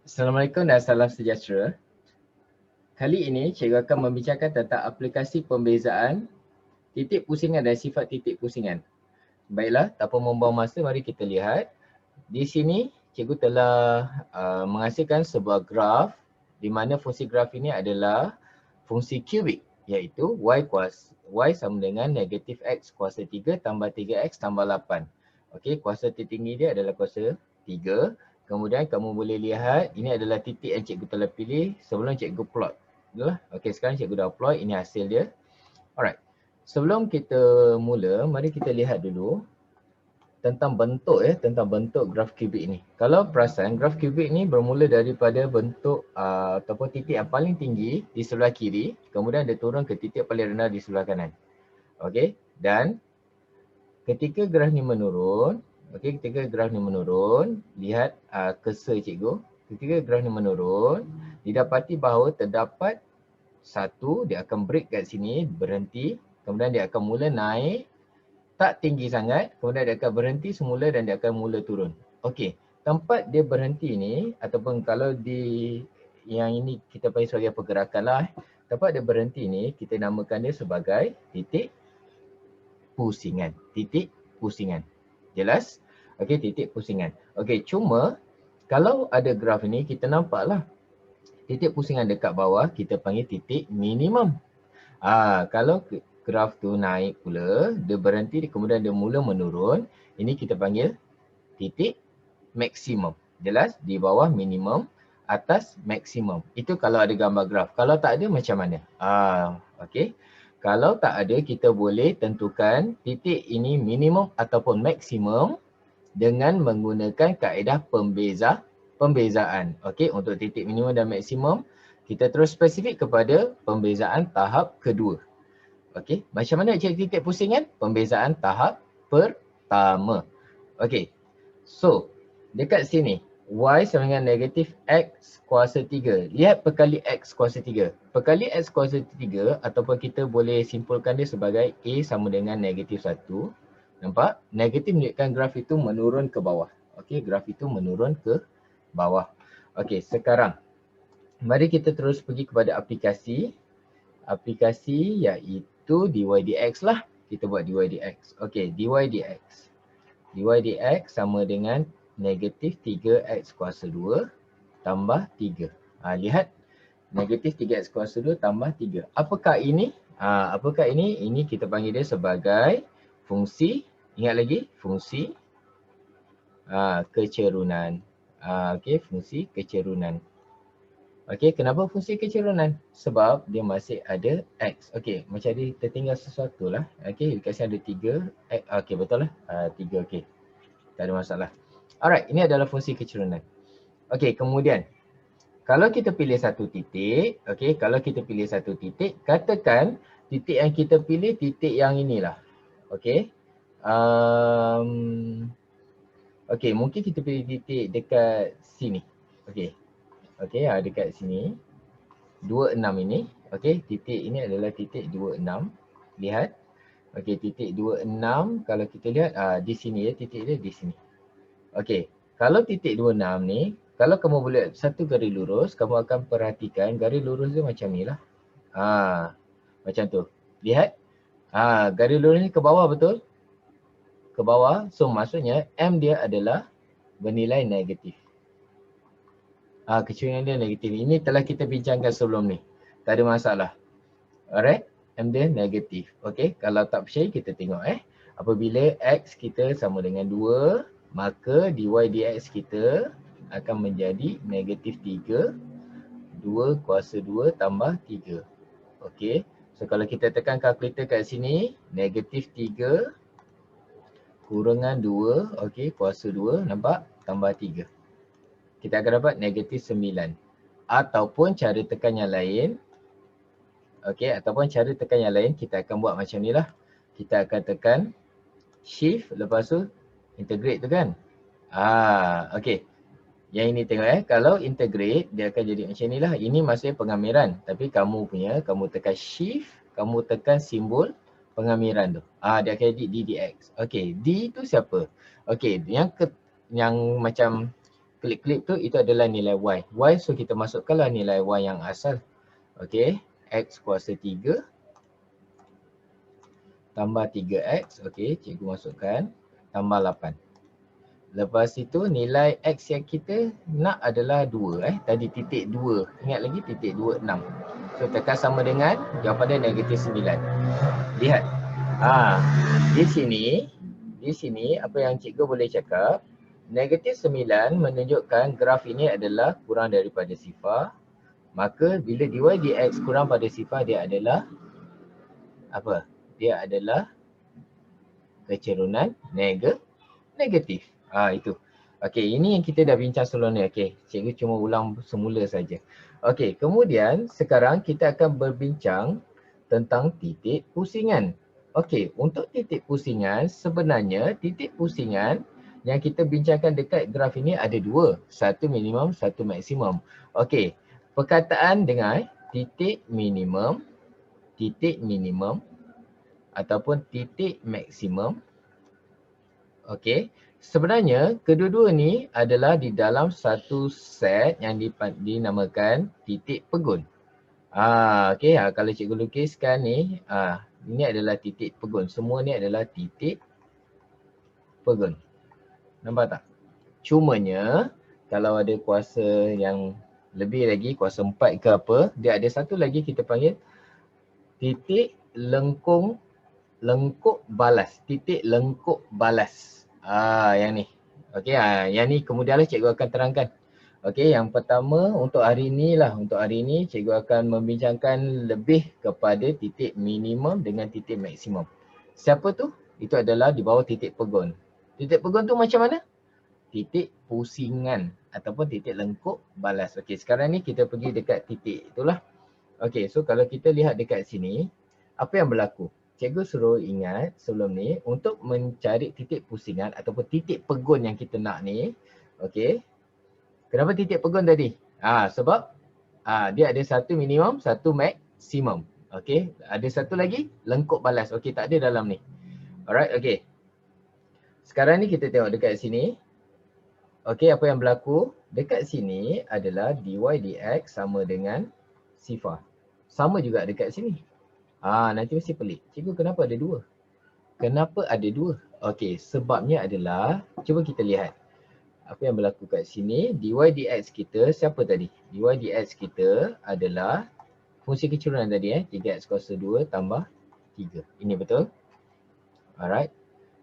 Assalamualaikum dan salam sejahtera. Kali ini cikgu akan membicarakan tentang aplikasi pembezaan titik pusingan dan sifat titik pusingan. Baiklah, tanpa membuang masa, mari kita lihat. Di sini cikgu telah menghasilkan sebuah graf di mana fungsi graf ini adalah fungsi kubik, iaitu y sama dengan negatif x kuasa 3 tambah 3x tambah 8. Okey, kuasa tertinggi dia adalah kuasa 3. Kemudian kamu boleh lihat ini adalah titik yang cikgu telah pilih sebelum cikgu plot. Itulah. Okey, sekarang cikgu dah plot, ini hasil dia. Alright. Sebelum kita mula, mari kita lihat dulu tentang bentuk graf kubik ni. Kalau perasan, graf kubik ni bermula daripada bentuk ataupun titik yang paling tinggi di sebelah kiri, kemudian dia turun ke titik paling rendah di sebelah kanan. Okey, dan ketika graf ni menurun, lihat cursor cikgu. Ketika graf ni menurun, didapati bahawa terdapat satu, dia akan break kat sini, berhenti, kemudian dia akan mula naik, tak tinggi sangat, kemudian dia akan berhenti semula dan dia akan mula turun. Okey, tempat dia berhenti ni ataupun kalau di yang ini kita panggil sebagai pergerakan lah. Tempat dia berhenti ni kita namakan dia sebagai titik pusingan. Titik pusingan. Jelas? Okey, titik pusingan. Okey, cuma kalau ada graf ni kita nampaklah titik pusingan dekat bawah kita panggil titik minimum. Kalau graf tu naik pula, dia berhenti kemudian dia mula menurun, ini kita panggil titik maksimum. Jelas? Di bawah minimum, atas maksimum. Itu kalau ada gambar graf. Kalau tak ada macam mana? Okey. Kalau tak ada, kita boleh tentukan titik ini minimum ataupun maksimum dengan menggunakan kaedah pembezaan. Okey, untuk titik minimum dan maksimum, kita terus spesifik kepada pembezaan tahap kedua. Okey, macam mana cari titik pusingan? Pembezaan tahap pertama. Okey, so dekat sini, y sama dengan negatif x kuasa 3. Lihat perkali x kuasa 3. Perkali x kuasa 3 ataupun kita boleh simpulkan dia sebagai a sama dengan negatif 1. Nampak? Negatif menunjukkan graf itu menurun ke bawah. Okey, graf itu menurun ke bawah. Okey, sekarang mari kita terus pergi kepada aplikasi. Aplikasi iaitu dy dx lah. Kita buat dy dx. Okey, dy dx. Dy dx sama dengan negatif 3x kuasa 2 tambah 3. Lihat, negatif 3x kuasa 2 tambah 3. Apakah ini? Apakah ini? Ini kita panggil dia sebagai fungsi, ingat lagi, fungsi kecerunan. Okey, fungsi kecerunan. Okey, kenapa fungsi kecerunan? Sebab dia masih ada x. Okey, macam dia tertinggal sesuatu lah. Okey, dekat sini ada 3. Okey, betul lah. 3, okey. Tak ada masalah. Alright, ini adalah fungsi kecerunan. Okey, kemudian kalau kita pilih satu titik, okey, katakan titik yang kita pilih titik yang inilah. Okey. Okey, mungkin kita pilih titik dekat sini. Okey. Okey, dekat sini. 26 ini. Okey, titik ini adalah titik 26. Lihat. Okey, titik 26 kalau kita lihat di sini ya, titik dia di sini. Okey, kalau titik 26 ni, kalau kamu boleh satu garis lurus, kamu akan perhatikan garis lurus dia macam ni lah. Macam tu. Lihat. Garis lurus ni ke bawah betul? Ke bawah. So maksudnya M dia adalah bernilai negatif. Kecerunan dia negatif. Ini telah kita bincangkan sebelum ni. Tak ada masalah. Alright. M dia negatif. Okey. Kalau tak percaya kita tengok apabila X kita sama dengan 2, maka dy dx kita akan menjadi negatif 3. 2 kuasa 2 tambah 3. Okey. So kalau kita tekan kalkulator kat sini, negatif 3 kurangan 2, okey, kuasa 2, nampak? Tambah 3. Kita akan dapat negatif 9. Ataupun cara tekan yang lain, okey, kita akan buat macam ni lah. Kita akan tekan shift, lepas tu integrate tu kan. Okey. Yang ini tengok kalau integrate dia akan jadi macam ni lah. Ini maksudnya pengamiran. Tapi kamu tekan shift, kamu tekan simbol pengamiran tu. Dia akan jadi d dx. Okey, d tu siapa? Okey, yang macam klip-klip tu itu adalah nilai Y. Y, so kita masukkanlah nilai Y yang asal. Okey, X kuasa 3 tambah 3X. Okey, cikgu masukkan tambah 8. Lepas itu nilai X yang kita nak adalah 2. Tadi titik 2. Ingat lagi titik 26. So tekan sama dengan jawapan dia -9. Lihat. Di sini apa yang cikgu boleh cakap, -9 menunjukkan graf ini adalah kurang daripada sifar. Maka bila dy dx kurang pada sifar, dia adalah apa? Dia adalah kecerunan negatif. Itu. Okey, ini yang kita dah bincang sebelum ni. Okey, cikgu cuma ulang semula saja. Okey, kemudian sekarang kita akan berbincang tentang titik pusingan. Okey, untuk titik pusingan, sebenarnya titik pusingan yang kita bincangkan dekat graf ini ada dua. Satu minimum, satu maksimum. Okey, perkataan dengar titik minimum ataupun titik maksimum. Okey, sebenarnya kedua-dua ni adalah di dalam satu set yang dinamakan titik pegun. Okey, kalau cikgu lukiskan ni, ini adalah titik pegun. Semua ni adalah titik pegun. Nampak tak? Cumanya kalau ada kuasa yang lebih lagi, kuasa 4 ke apa, dia ada satu lagi kita panggil titik lengkung balas. Titik lengkuk balas. Yang ni. Okey, yang ni kemudianlah cikgu akan terangkan. Okey, yang pertama untuk hari ni cikgu akan membincangkan lebih kepada titik minimum dengan titik maksimum. Siapa tu? Itu adalah di bawah titik pegun. Titik pegun tu macam mana? Titik pusingan ataupun titik lengkuk balas. Okey, sekarang ni kita pergi dekat titik itulah. Okey, so kalau kita lihat dekat sini, apa yang berlaku? Cikgu suruh ingat sebelum ni untuk mencari titik pusingan ataupun titik pegun yang kita nak ni. Okey. Kenapa titik pegun tadi? Sebab dia ada satu minimum, satu maksimum. Okey. Ada satu lagi lengkuk balas. Okey, tak ada dalam ni. Alright, okey. Sekarang ni kita tengok dekat sini. Okey, apa yang berlaku? Dekat sini adalah dy dx sama dengan sifar. Sama juga dekat sini. Nanti mesti pelik. Cikgu, kenapa ada dua? Kenapa ada dua? Okey, sebabnya adalah, cuba kita lihat. Apa yang berlaku kat sini, dy dx kita siapa tadi? Dy dx kita adalah fungsi kecerunan tadi 3x kuasa 2 tambah 3. Ini betul? Alright.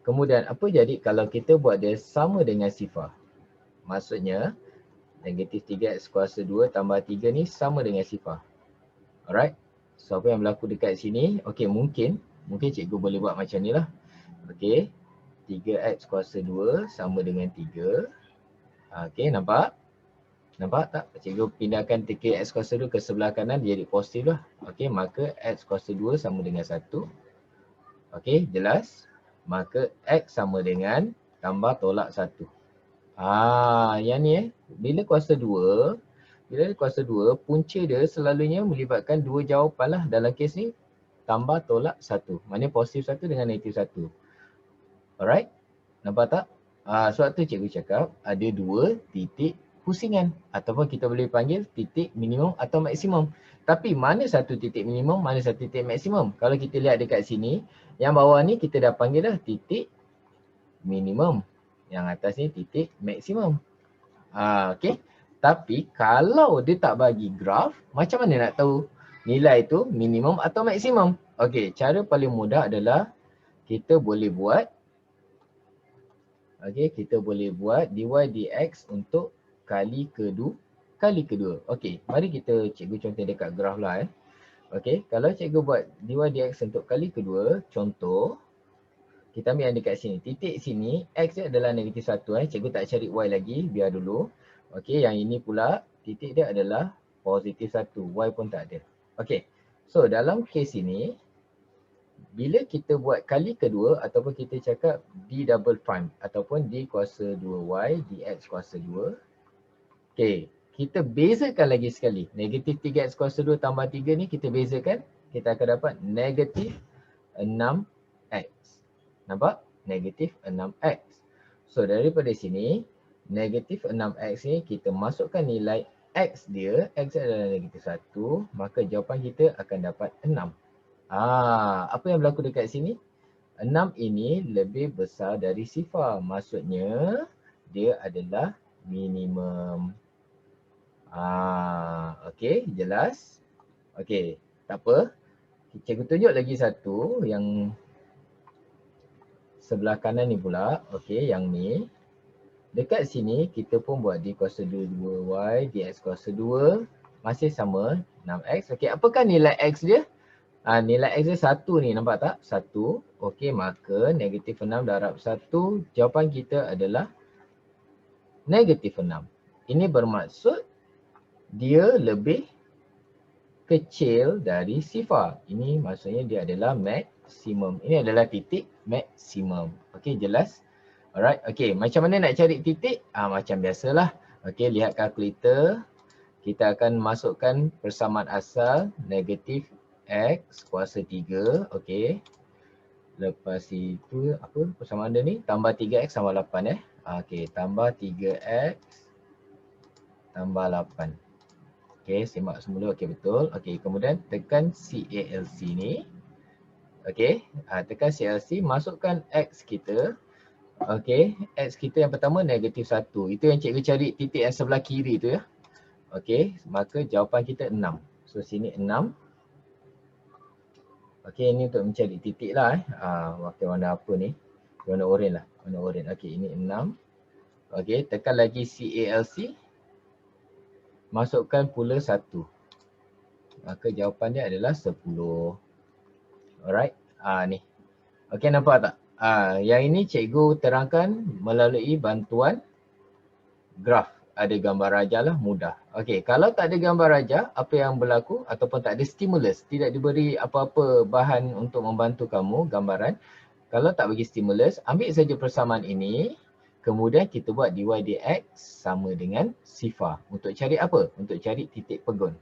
Kemudian apa jadi kalau kita buat dia sama dengan sifar? Maksudnya, negatif 3x kuasa 2 tambah 3 ni sama dengan sifar. Alright. So apa yang berlaku dekat sini, okey, mungkin cikgu boleh buat macam ni lah. Okey, 3x kuasa 2 sama dengan 3. Okey, nampak? Nampak tak? Cikgu pindahkan 3x kuasa 2 ke sebelah kanan, dia jadi positif lah. Okey, maka x kuasa 2 sama dengan 1. Okey, jelas? Maka x sama dengan tambah tolak 1. Yang ni bila kuasa 2, punca dia selalunya melibatkan dua jawapan lah. Dalam kes ni, tambah tolak 1. Maknanya positif 1 dengan negatif 1. Alright? Nampak tak? Sebab tu cikgu cakap ada dua titik pusingan. Ataupun kita boleh panggil titik minimum atau maksimum. Tapi mana satu titik minimum, mana satu titik maksimum? Kalau kita lihat dekat sini, yang bawah ni kita dah panggil dah titik minimum. Yang atas ni titik maksimum. Okey. Tapi kalau dia tak bagi graf, macam mana nak tahu nilai itu minimum atau maksimum? Okey, cara paling mudah adalah kita boleh buat dy dx untuk kali kedua. Okey, mari kita cikgu contoh dekat graf lah. Okey, kalau cikgu buat dy dx untuk kali kedua, contoh kita ambil yang dekat sini. Titik sini, x dia adalah negatif 1. Cikgu tak cari y lagi, biar dulu. Okey, yang ini pula titik dia adalah positif 1. Y pun tak ada. Okey, so dalam kes ini, bila kita buat kali kedua ataupun kita cakap d double prime ataupun d kuasa 2y dx kuasa 2. Okey, kita bezakan lagi sekali. Negatif 3x kuasa 2 tambah 3 ni kita bezakan. Kita akan dapat negatif 6x. Nampak? Negatif 6x. So daripada sini, negatif 6x ni kita masukkan nilai x dia, x adalah negatif 1, maka jawapan kita akan dapat 6. Apa yang berlaku dekat sini? 6 ini lebih besar dari sifar. Maksudnya dia adalah minimum. Okey, jelas? Okey, tak apa. Cikgu tunjuk lagi satu yang sebelah kanan ni pula. Okey, yang ni. Dekat sini kita pun buat d kuasa 2y, dx kuasa 2 masih sama 6x. Okey, apakah nilai x dia? Nilai x dia 1 ni, nampak tak? 1. Okey, maka negatif 6 darab 1, jawapan kita adalah negatif 6. Ini bermaksud dia lebih kecil dari sifar. Ini maksudnya dia adalah maksimum. Ini adalah titik maksimum. Okey, jelas? Alright, okey. Macam mana nak cari titik? Macam biasalah. Okey, lihat kalkulator. Kita akan masukkan persamaan asal negatif x kuasa 3. Okey. Lepas itu, apa persamaan dia ni? Tambah 3x tambah 8 Okey, tambah 3x tambah 8. Okey, simak semula. Okey, betul. Okey, kemudian tekan CALC ni. Okey, tekan CALC, masukkan x kita. Okey, x kita yang pertama negatif 1. Itu yang cikgu cari titik yang sebelah kiri tu ya. Okey, maka jawapan kita 6. So sini 6. Okey, ini untuk mencari titik lah pakai warna apa ni? Warna oranye lah. Warna oranye. Okey, ini 6. Okey, tekan lagi CALC. Masukkan pula 1. Maka jawapannya adalah 10. Alright. Ni. Okey, nampak tak? Yang ini cikgu terangkan melalui bantuan graf. Ada gambar raja lah, mudah. Okey, kalau tak ada gambar raja, apa yang berlaku ataupun tak ada stimulus, tidak diberi apa-apa bahan untuk membantu kamu, gambaran. Kalau tak bagi stimulus, ambil saja persamaan ini, kemudian kita buat dy dx sama dengan sifar. Untuk cari apa? Untuk cari titik pegun.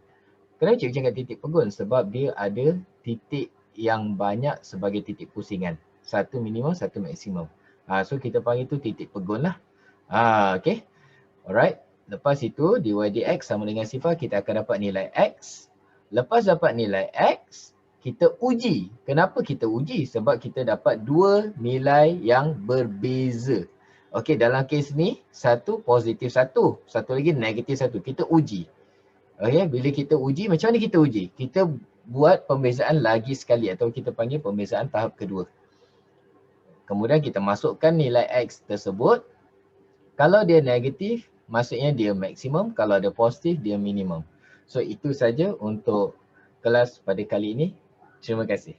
Kenapa cikgu cakap titik pegun? Sebab dia ada titik yang banyak sebagai titik pusingan. Satu minimum, satu maksimum. So kita panggil tu titik pegun lah. Okay. Alright. Lepas itu dy dx sama dengan sifar, kita akan dapat nilai x. Lepas dapat nilai x, kita uji. Kenapa kita uji? Sebab kita dapat dua nilai yang berbeza. Okey, dalam kes ni, satu positif satu. Satu lagi negatif satu. Kita uji. Okey, bila kita uji, macam mana kita uji? Kita buat pembezaan lagi sekali atau kita panggil pembezaan tahap kedua. Kemudian kita masukkan nilai x tersebut. Kalau dia negatif, maksudnya dia maksimum. Kalau dia positif, dia minimum. So itu saja untuk kelas pada kali ini. Terima kasih.